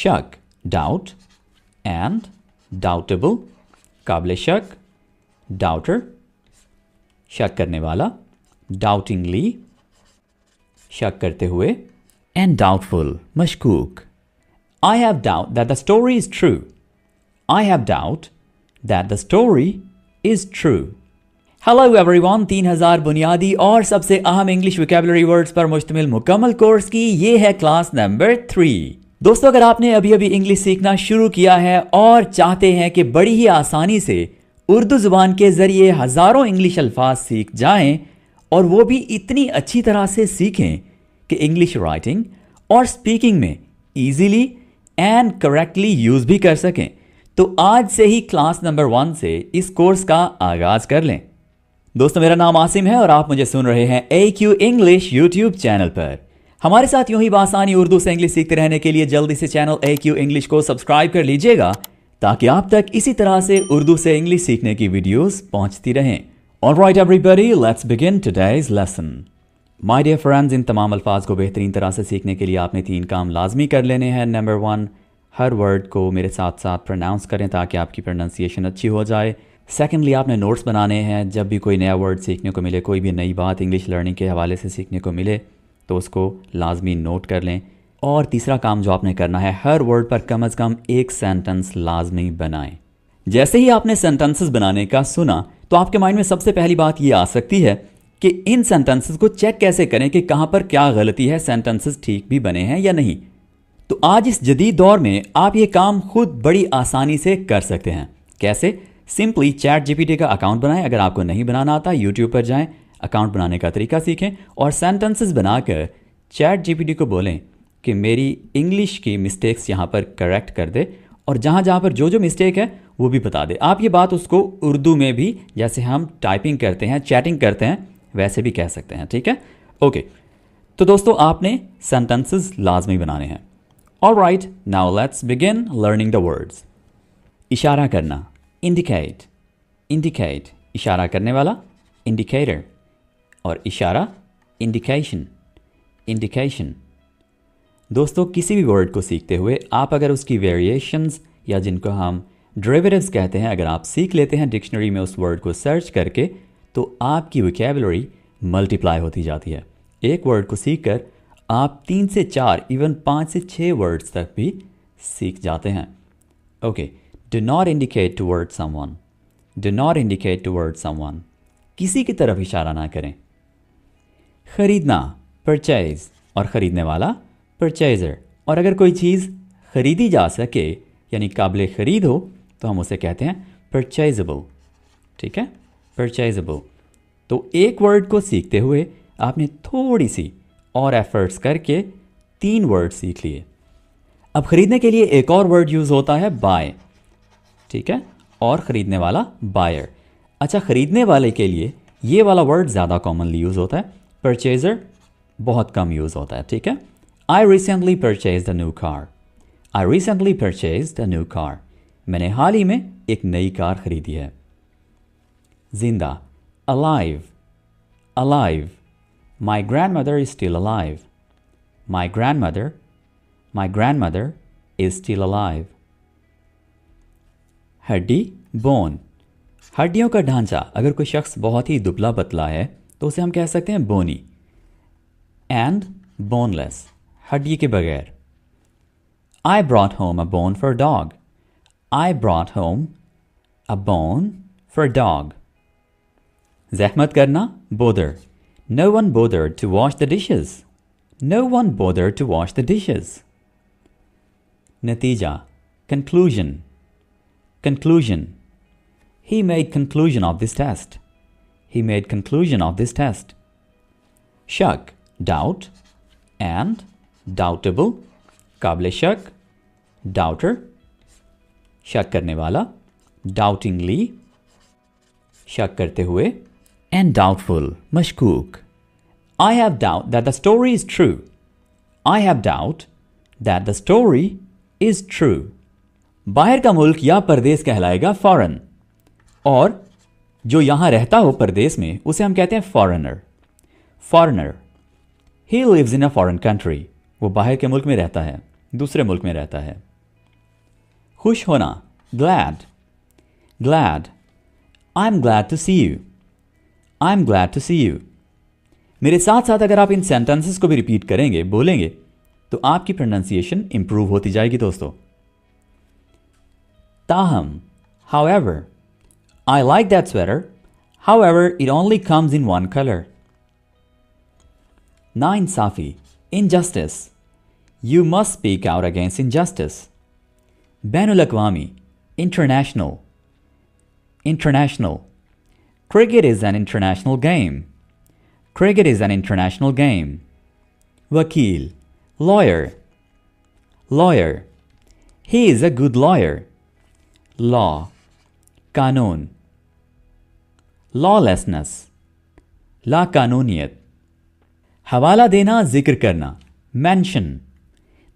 शक doubt and doubtable काबिल शक doubter शक करने वाला doubtingly शक करते हुए and doubtful मशकूक I have doubt that the story is true. I have doubt that the story is true. Hello everyone, 3000 बुनियादी और सबसे अहम इंग्लिश वोकैबुलरी वर्ड्स पर मुश्तमिल मुकम्मल कोर्स की ये है क्लास नंबर 3। दोस्तों, अगर आपने अभी अभी इंग्लिश सीखना शुरू किया है और चाहते हैं कि बड़ी ही आसानी से उर्दू ज़ुबान के ज़रिए हज़ारों इंग्लिश अल्फाज सीख जाएं और वो भी इतनी अच्छी तरह से सीखें कि इंग्लिश राइटिंग और स्पीकिंग में ईजीली एंड करेक्टली यूज़ भी कर सकें, तो आज से ही क्लास नंबर 1 से इस कोर्स का आगाज़ कर लें। दोस्तों, मेरा नाम आसिम है और आप मुझे सुन रहे हैं AQ इंग्लिश यूट्यूब चैनल पर। हमारे साथ यूं ही बासानी उर्दू से इंग्लिश सीखते रहने के लिए जल्दी से चैनल AQ इंग्लिश को सब्सक्राइब कर लीजिएगा ताकि आप तक इसी तरह से उर्दू से इंग्लिश सीखने की वीडियोस पहुंचती रहें। Alright everybody, let's begin today's lesson. My dear friends, इन तमाम अल्फाज को बेहतरीन तरह से सीखने के लिए आपने 3 काम लाजमी कर लेने हैं। नंबर 1, हर वर्ड को मेरे साथ साथ प्रोनाउंस करें ताकि आपकी प्रोनाउंसिएशन अच्छी हो जाए। सेकेंडली, आपने नोट्स बनाने हैं। जब भी कोई नया वर्ड सीखने को मिले, कोई भी नई बात इंग्लिश लर्निंग के हवाले से सीखने को मिले तो उसको लाजमी नोट कर लें। और तीसरा काम जो आपने करना है, हर वर्ड पर कम से कम एक सेंटेंस लाजमी बनाएं। जैसे ही आपने सेंटेंसेस बनाने का सुना तो आपके माइंड में सबसे पहली बात ये आ सकती है कि इन सेंटेंसेस को चेक कैसे करें कि कहाँ पर क्या गलती है, सेंटेंसेस ठीक भी बने हैं या नहीं। तो आज इस जदीद दौर में आप ये काम खुद बड़ी आसानी से कर सकते हैं। कैसे? सिंपली चैट जीपीटी का अकाउंट बनाएं। अगर आपको नहीं बनाना आता, यूट्यूब पर जाएं, अकाउंट बनाने का तरीका सीखें और सेंटेंसेस बनाकर चैट जीपीटी को बोलें कि मेरी इंग्लिश की मिस्टेक्स यहाँ पर करेक्ट कर दे और जहाँ जहाँ पर जो मिस्टेक है वो भी बता दे। आप ये बात उसको उर्दू में भी, जैसे हम टाइपिंग करते हैं, चैटिंग करते हैं, वैसे भी कह सकते हैं। ठीक है, ओके। तो दोस्तों, आपने सेंटेंसेस लाजमी बनाने हैं। Alright, now let's begin learning the words. इशारा करना, इंडिकेट, इंडिकेट इशारा करने वाला, इंडिकेटर, और इशारा इंडिकेशन, इंडिकेशन। दोस्तों, किसी भी वर्ड को सीखते हुए आप अगर उसकी वेरिएशंस या जिनको हम डेरिवेटिव्स कहते हैं, अगर आप सीख लेते हैं डिक्शनरी में उस वर्ड को सर्च करके, तो आपकी वोकैबुलरी मल्टीप्लाई होती जाती है। एक वर्ड को सीखकर आप 3 से 4, इवन 5 से 6 वर्ड्स तक भी सीख जाते हैं। Okay, do not indicate toward someone, do not indicate toward someone, किसी की तरफ इशारा ना करें। खरीदना, परचेज, और ख़रीदने वाला परचेजर। और अगर कोई चीज़ ख़रीदी जा सके यानी काबिल ख़रीद हो तो हम उसे कहते हैं परचेजेबल। ठीक है, परचेजेबल। तो एक वर्ड को सीखते हुए आपने थोड़ी सी और एफर्ट्स करके 3 वर्ड सीख लिए। अब ख़रीदने के लिए एक और वर्ड यूज़ होता है बाय। ठीक है, और ख़रीदने वाला बायर। अच्छा, ख़रीदने वाले के लिए ये वाला वर्ड ज़्यादा कॉमनली यूज़ होता है, परचेजर बहुत कम यूज़ होता है। ठीक है, I recently purchase the new car, I recently purchase the new car, मैंने हाल ही में एक नई कार खरीदी है। जिंदा, alive, alive, my grand mother is still alive, my grand mother is still alive. हड्डी, बोन, हड्डियों का ढांचा। अगर कोई शख्स बहुत ही दुबला पतला है तो उसे हम कह सकते हैं बोनी। एंड बोनलेस, हड्डी के बगैर। I brought home a bone for dog, I brought home a bone for dog. ज़हमत करना, bother, no one bothered to wash the dishes, no one bothered to wash the dishes. नतीजा, conclusion, conclusion, he made conclusion of this test, he made conclusion of this test. शक, doubt, and doubtable, काबिल शक, doubter, शक करने वाला, doubtingly, शक करते हुए, and doubtful, मशकूक। I have doubt that the story is true, I have doubt that the story is true. बाहर का मुल्क या परदेश कहलाएगा फॉरेन, और जो यहां रहता हो परदेश में उसे हम कहते हैं foreigner. Foreigner, he lives in a foreign country, वो बाहर के मुल्क में रहता है, दूसरे मुल्क में रहता है। खुश होना, glad. Glad. I'm glad to see you. I'm glad to see you. मेरे साथ साथ अगर आप इन सेंटेंसेस को भी रिपीट करेंगे, बोलेंगे, तो आपकी प्रोनाउंसिएशन इंप्रूव होती जाएगी दोस्तों. ताहम, however, I like that sweater. However, it only comes in one color. नाइंसाफी, injustice. You must speak out against injustice. बैनुल अक़वामी, international. International. Cricket is an international game. Cricket is an international game. Wakil, lawyer. Lawyer. He is a good lawyer. Law, कानून. Lawlessness, लाकानूनियत. हवाला देना, जिक्र करना, mention.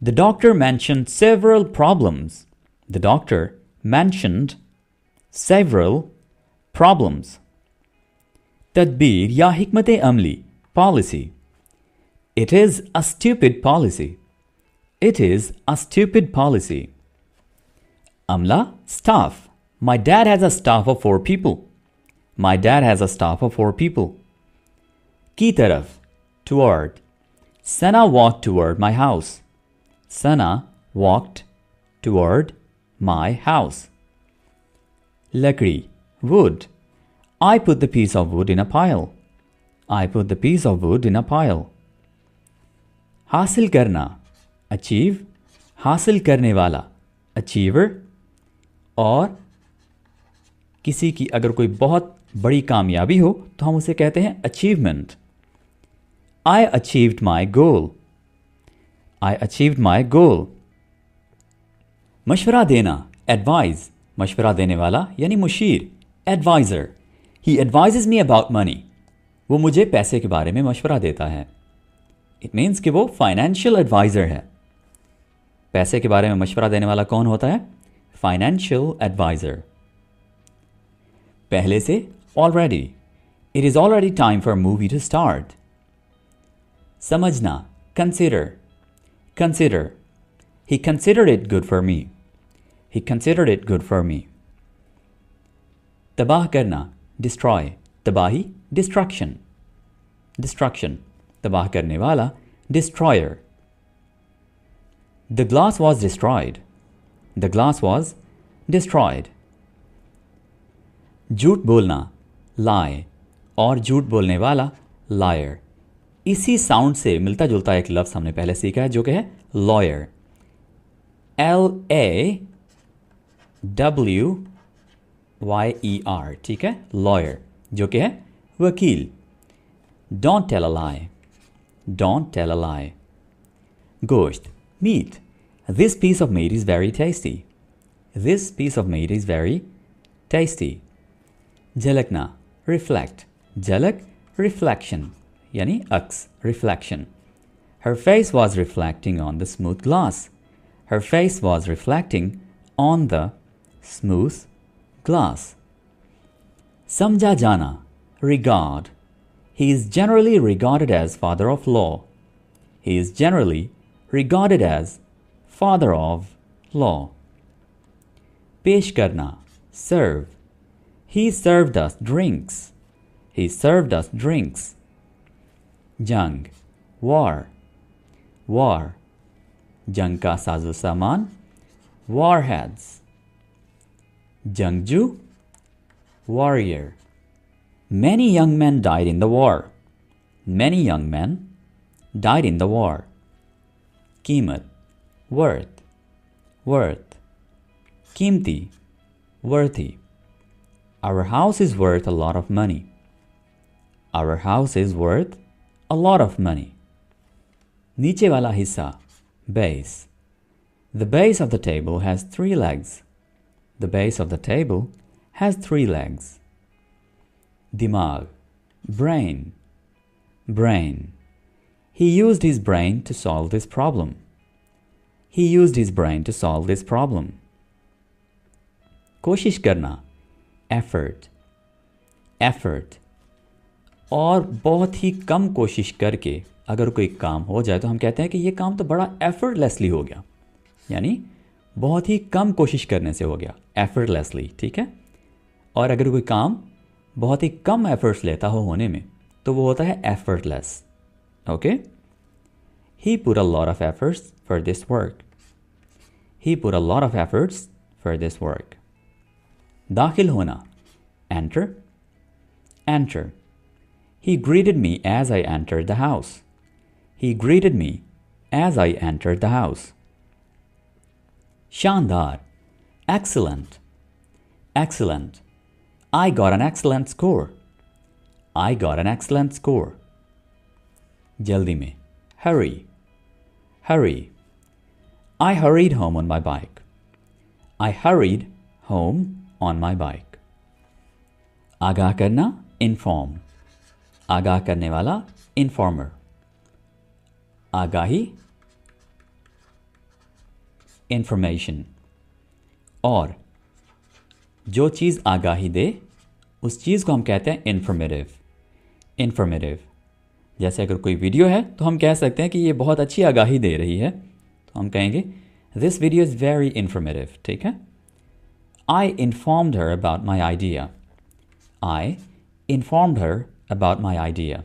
The doctor mentioned several problems. The doctor mentioned several problems. तदबीर या हिकमत अमली, policy. It is a stupid policy. It is a stupid policy. Amla, staff. My dad has a staff of 4 people. My dad has a staff of 4 people. की तरफ, toward. Sana walked toward my house. Sana walked toward my house. Lakdi, wood. I put the piece of wood in a pile. I put the piece of wood in a pile. हासिल करना, achieve. हासिल करने वाला, achiever. और किसी की अगर कोई बहुत बड़ी कामयाबी हो तो हम उसे कहते हैं achievement. I achieved my goal. I achieved my goal. मशवरा देना, advise. मशवरा देने वाला यानी Musheer, advisor. He advises me about money. वो मुझे पैसे के बारे में मशवरा देता है. It means कि वो फाइनेंशियल एडवाइज़र है. पैसे के बारे में मशवरा देने वाला कौन होता है? Financial adviser. पहले से already. It is already time for a movie to start. समझना, consider. Consider. He considered it good for me. He considered it good for me. तबाह करना, destroy. तबाही, destruction. Destruction. तबाह करने वाला, destroyer. The glass was destroyed. The glass was destroyed. झूठ बोलना, lie. और झूठ बोलने वाला, liar. इसी साउंड से मिलता जुलता एक लफ्ज़ हमने पहले सीखा है जो कि है lawyer. LAWYER. ठीक है, lawyer जो कि है वकील. Don't tell a lie. Don't tell a lie. Gosht, meat. This piece of meat is very tasty. This piece of meat is very tasty. झलकना, reflect. झलक, reflection. यानी अक्स, reflection. Her face was reflecting on the smooth glass. Her face was reflecting on the smooth glass. समझा जाना, regard. He is generally regarded as father of law. He is generally regarded as father of law. पेश करना, serve. He served us drinks. He served us drinks. जंग, war. War. जंग का साजो सामान, warheads. जंगजू, warrior. Many young men died in the war. Many young men died in the war. कीमत, worth. Worth. कीमती, worthy. Our house is worth a lot of money. Our house is worth a lot of money. नीचे वाला हिस्सा, base. The base of the table has 3 legs. The base of the table has 3 legs. दिमाग, brain. Brain. He used his brain to solve this problem. He used his brain to solve this problem. कोशिश करना, effort. Effort. और बहुत ही कम कोशिश करके अगर कोई काम हो जाए तो हम कहते हैं कि ये काम तो बड़ा effortlessly हो गया. यानी बहुत ही कम कोशिश करने से हो गया, effortlessly, ठीक है। और अगर कोई काम बहुत ही कम एफर्ट्स लेता हो होने में तो वो होता है effortless, okay. He put a lot of efforts for this work. He put a lot of efforts for this work. दाखिल होना, enter, enter. He greeted me as I entered the house. He greeted me as I entered the house. शानदार, excellent, excellent. I got an excellent score. I got an excellent score. जल्दी में, hurry, hurry. I hurried home on my bike. I hurried home on my bike. आगाह करना, inform. आगाह करने वाला, informer. आगाही, information. और जो चीज़ आगाही दे उस चीज़ को हम कहते हैं informative. informative. जैसे अगर कोई वीडियो है तो हम कह सकते हैं कि ये बहुत अच्छी आगाही दे रही है, तो हम कहेंगे This video is very informative, ठीक है। I informed her about my idea. I informed her about my idea.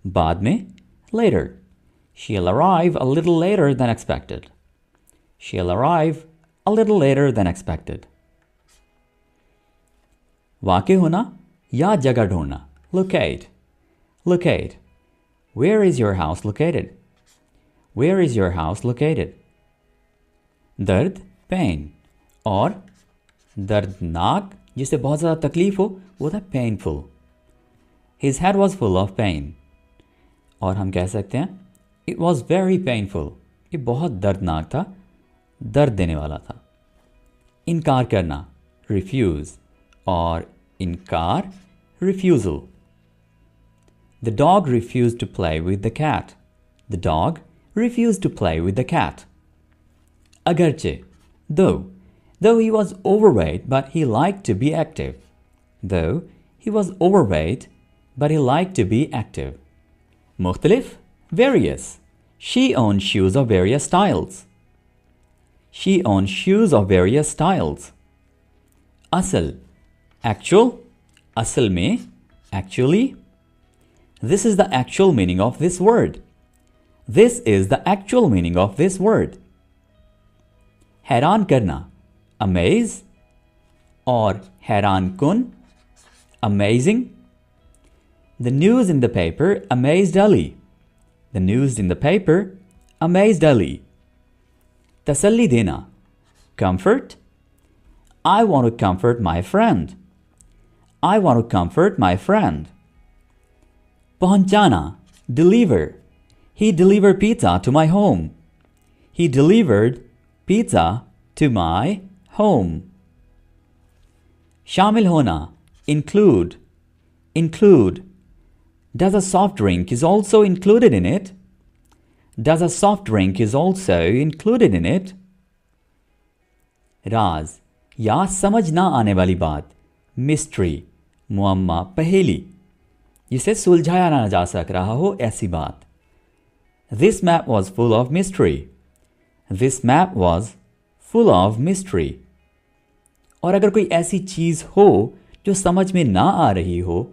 बाद में, later. She'll arrive a little later than expected. She'll arrive a little later than expected. वाक़े होना या जगह ढूंढना, locate. Locate. Where is your house located? Where is your house located? दर्द, pain. और दर्दनाक, जिससे बहुत ज़्यादा तकलीफ हो, वो था painful. His head was full of pain. और हम कह सकते हैं It was very painful. ये बहुत दर्दनाक था, दर्द देने वाला था। इनकार करना, refuse. और इनकार, refusal. The dog refused to play with the cat. The dog refused to play with the cat. अगरचे, though he was overweight, but he liked to be active. Though he was overweight, but he liked to be active. मुख्तलिफ, various. She owned shoes of various styles. She owned shoes of various styles. असल, actual. असल में, actually. This is the actual meaning of this word. This is the actual meaning of this word. हैरान करना, amaze. और हैरान कुन, amazing. The news in the paper amazed Ali. The news in the paper amazed Ali. तसल्ली देना, comfort. I want to comfort my friend. I want to comfort my friend. पहुंचाना, deliver. He delivered pizza to my home. He delivered pizza to my home. शामिल होना, include. Include. Does a soft drink is also included in it? Does a soft drink is also included in it? राज या समझ ना आने वाली बात, mystery, मुअम्मा, पहेली, जिसे सुलझाया ना जा सक रहा हो ऐसी बात. This map was full of mystery. This map was full of mystery. और अगर कोई ऐसी चीज हो जो समझ में ना आ रही हो,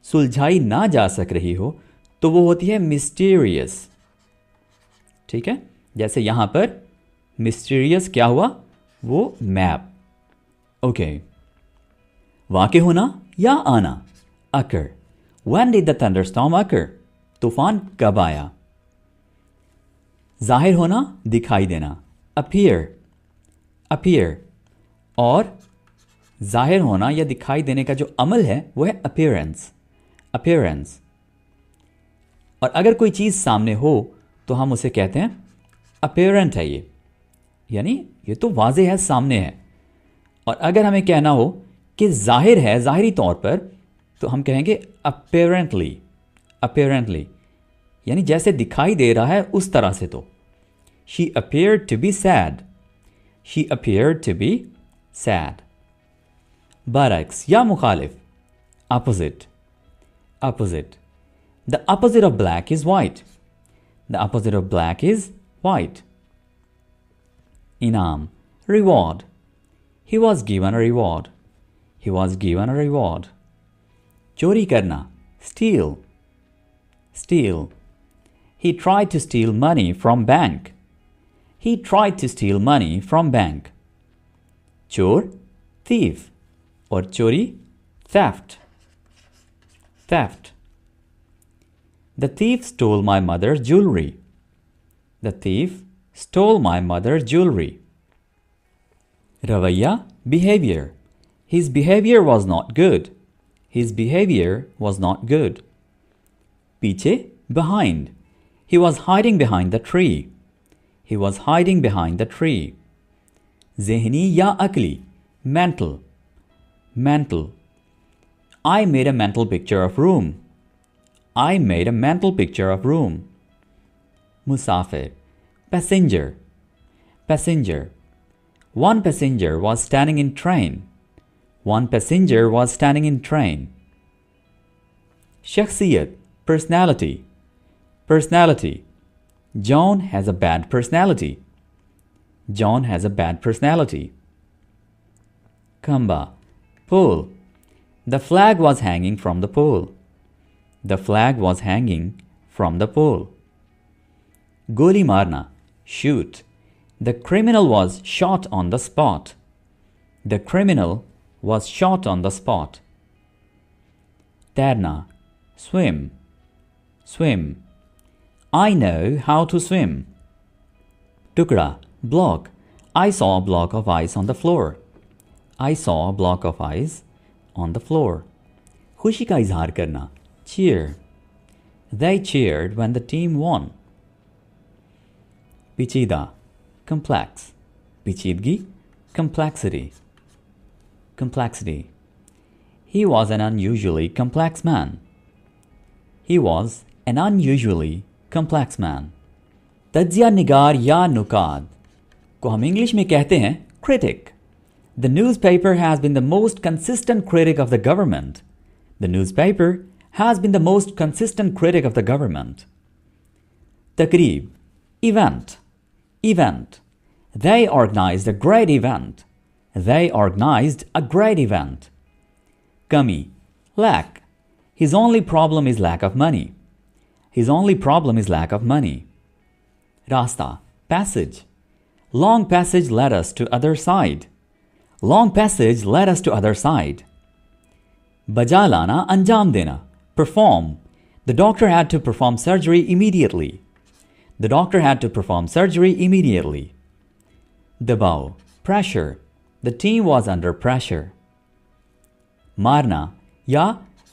सुलझाई ना जा सक रही हो, तो वो होती है mysterious. ठीक है, जैसे यहां पर mysterious क्या हुआ, वो मैप. ओके, वाक़े होना या आना, occur. When did the thunderstorm occur? तूफान कब आया? जाहिर होना, दिखाई देना, appear. appear. और जाहिर होना या दिखाई देने का जो अमल है वो है appearance. appearance. और अगर कोई चीज़ सामने हो तो हम उसे कहते हैं apparent है ये, यानी ये तो वाज़ेह है, सामने है. और अगर हमें कहना हो कि जाहिर है, ज़ाहिरी तौर पर, तो हम कहेंगे apparently. apparently यानी जैसे दिखाई दे रहा है उस तरह से. तो she appeared to be sad. she appeared to be sad. बरअक्स या मुखालिफ, opposite. opposite. The opposite of black is white. The opposite of black is white. इनाम, reward. He was given a reward. He was given a reward. चोरी करना, steal. Steal. He tried to steal money from bank. He tried to steal money from bank. चोर, thief. और चोरी, theft. Theft. The thief stole my mother's jewelry. The thief stole my mother's jewelry. रवैया, behavior. His behavior was not good. His behavior was not good. पीछे, behind. He was hiding behind the tree. He was hiding behind the tree. ज़हनी या अकली, mental. Mental. I made a mental picture of room. I made a mental picture of room. Musafir. Passenger. Passenger. One passenger was standing in train. One passenger was standing in train. Shakhsiyat. Personality. Personality. John has a bad personality. John has a bad personality. Khamba. Pole. The flag was hanging from the pole. The flag was hanging from the pole. Goli marna. Shoot. The criminal was shot on the spot. The criminal was shot on the spot. Tärna. Swim. Swim. I know how to swim. Tukda. Block. I saw a block of ice on the floor. I saw a block of ice on the floor. खुशी का इजहार करना. Cheer. They cheered when the team won. Pichida. Complex. Pichidgi. Complexity. Complexity. He was an unusually complex man. He was an unusually complex man. तज्जिया निगार या नुकाद को हम English में कहते हैं critic. The newspaper has been the most consistent critic of the government. The newspaper has been the most consistent critic of the government. Taqreeb. Event. Event. They organized a great event. They organized a great event. Kami. Lack. His only problem is lack of money. His only problem is lack of money. Rasta. Passage. Long passage led us to other side. Long passage led us to other side. Baja lana, anjam dena. Perform. The doctor had to perform surgery immediately. The doctor had to perform surgery immediately. Dabao. Pressure. The team was under pressure. Marna या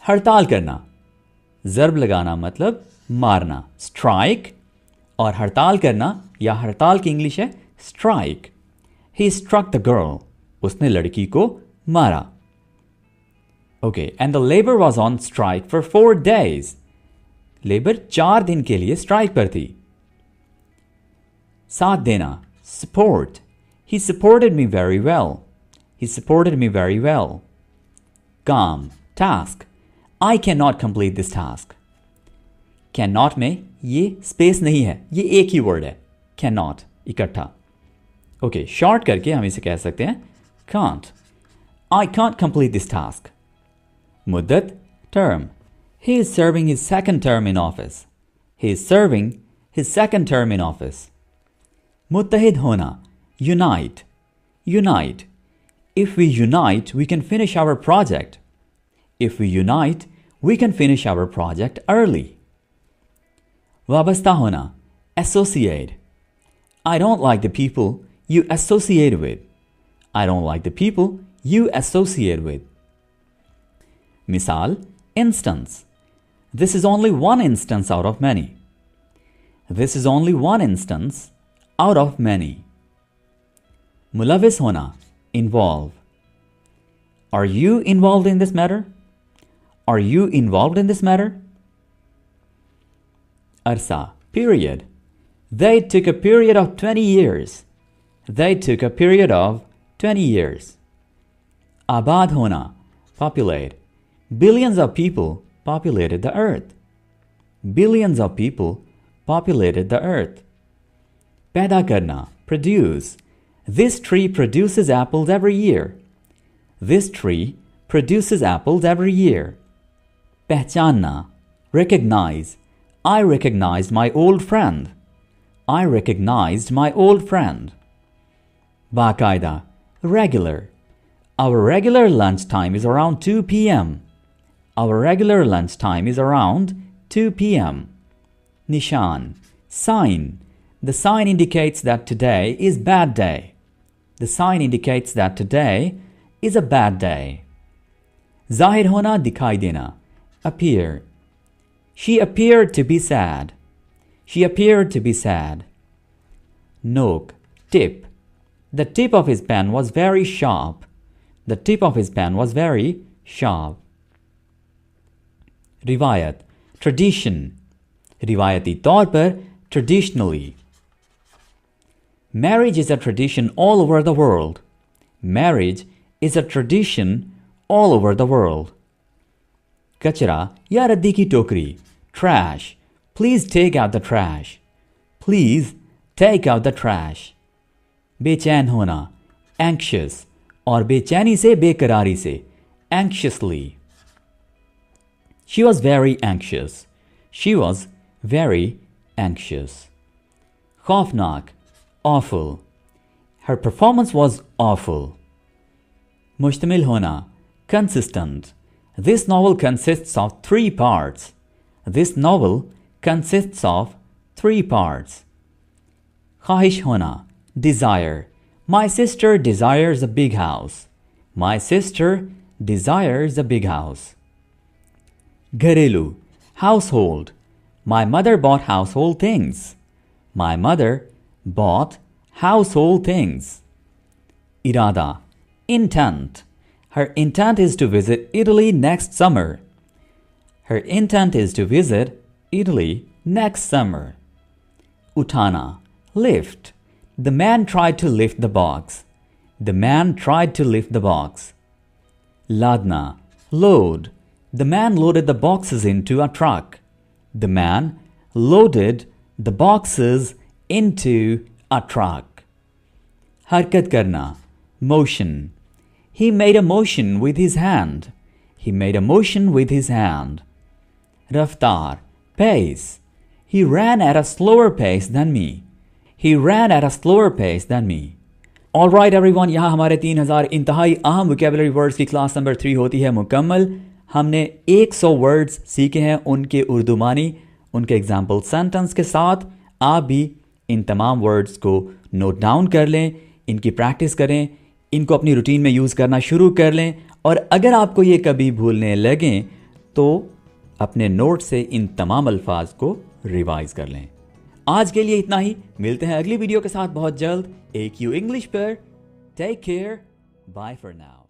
हड़ताल करना. ज़र्ब लगाना मतलब मारना. Strike. और हड़ताल करना या हड़ताल की इंग्लिश है strike. He struck the girl. उसने लड़की को मारा. Okay, and the labor was on strike for 4 days. Labour 4 दिन के लिए स्ट्राइक पर थी. साथ देना. Support. He supported me very well. He supported me very well. काम. Task. I cannot complete this task. Cannot में ये स्पेस नहीं है, ये एक ही वर्ड है. Cannot इकट्ठा. ओके, शॉर्ट करके हम इसे कह सकते हैं can't. I can't complete this task. मुद्दत. Term. He is serving his second term in office. He is serving his second term in office. मुत्तहिद होना. Unite. Unite. If we unite, we can finish our project. If we unite, we can finish our project early. वाबस्ता होना. Associate. I don't like the people you associate with. I don't like the people you associate with. Misal, instance. This is only one instance out of many. This is only one instance out of many. Mulawis hona. Involve. Are you involved in this matter? Are you involved in this matter? Arsa. Period. They took a period of 20 years. They took a period of 20 years. Abad hona. Populate. Billions of people populated the earth. Billions of people populated the earth. Paida karna. Produce. This tree produces apples every year. This tree produces apples every year. पहचानना, recognize. I recognized my old friend. I recognized my old friend. बाकायदा, regular. Our regular lunch time is around 2 p.m. Our regular lunch time is around 2 p.m. Nishan, sign. The sign indicates that today is bad day. The sign indicates that today is a bad day. Zahir hona, dikhai dena. Appear. She appeared to be sad. She appeared to be sad. Noke, tip. The tip of his pen was very sharp. The tip of his pen was very sharp. Riwayat, tradition. रिवायती तौर पर, traditionally. Marriage is a tradition all over the world. Marriage is a tradition all over the world. कचरा या रद्दी की टोकरी, trash. Please take out the trash. Please take out the trash. बेचैन होना, anxious. और बेचैनी से बेकरारी से, anxiously. She was very anxious. She was very anxious. खौफनाक, awful. Her performance was awful. मुश्तमिल होना, consistent. This novel consists of 3 parts. This novel consists of 3 parts. ख्वाहिश होना, desire. My sister desires a big house. My sister desires a big house. घरेलू, household. My mother bought household things. My mother bought household things. Irada, intent. Her intent is to visit Italy next summer. Her intent is to visit Italy next summer. Uthana, lift. The man tried to lift the box. The man tried to lift the box. Ladna, load. The man loaded the boxes into a truck. The man loaded the boxes into a truck. Harkat karna, motion. He made a motion with his hand. He made a motion with his hand. Raftar, pace. He ran at a slower pace than me. He ran at a slower pace than me. All right everyone, यहाँ हमारे 3000 इंतहाई अहम vocabulary words की class number 3 होती है मुकम्मल. हमने 100 words सीखे हैं उनके उर्दू मानी, उनके एग्जाम्पल सेंटेंस के साथ. आप भी इन तमाम वर्ड्स को नोट डाउन कर लें, इनकी प्रैक्टिस करें, इनको अपनी रूटीन में यूज़ करना शुरू कर लें. और अगर आपको ये कभी भूलने लगें तो अपने नोट से इन तमाम अल्फाज को रिवाइज कर लें. आज के लिए इतना ही. मिलते हैं अगली वीडियो के साथ बहुत जल्द. AQ इंग्लिश पर. Take care. Bye for now.